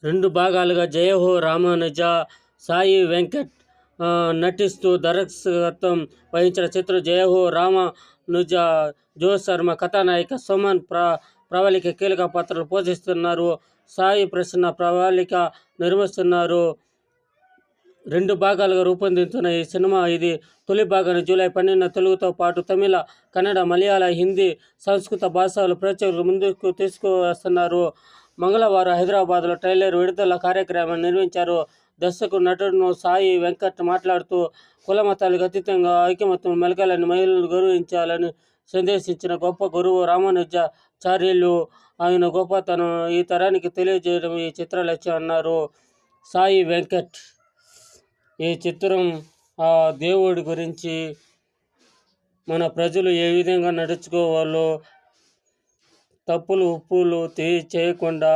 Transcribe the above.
రెండు భాగాలుగా జయహో రామానుజ, సాయి వెంకట్ నటిస్తూ దర్శకత్వం వహించిన చిత్రం జయహో రామానుజ. జో శర్మ కథానాయిక, సుమన్ ప్రవళిక కీలక పాత్రలు పోషిస్తున్నారు. సాయి ప్రసన్న ప్రవళిక నిర్మిస్తున్నారు. రెండు భాగాలుగా రూపొందుతున్న ఈ సినిమా ఇది తొలి భాగాన్ని జూలై 12న తెలుగుతో పాటు తమిళ, కన్నడ, మలయాళ, హిందీ, సంస్కృత భాషల ప్రేక్షకుల ముందుకు తీసుకువస్తున్నారు. మంగళవారం హైదరాబాద్లో ట్రైలర్ విడుదల కార్యక్రమాన్ని నిర్వహించారు. దర్శకుడు, నటుడు సాయి వెంకట్ మాట్లాడుతూ కులమతాలకు అతీతంగా ఐకమత్యం మెలగాలని, మహిళలను గౌరవించాలని సందేశించిన గొప్ప గురువు రామానుజాచార్యులు. ఆయన గొప్పతనం ఈ తరానికి తెలియజేయడం ఈ చిత్ర లక్ష్యం అన్నారు సాయి వెంకట్. ఈ చిత్రం ఆ దేవుడి గురించి, మన ప్రజలు ఏ విధంగా నడుచుకోవాలో, తప్పులు ఉప్పులు చేయకుండా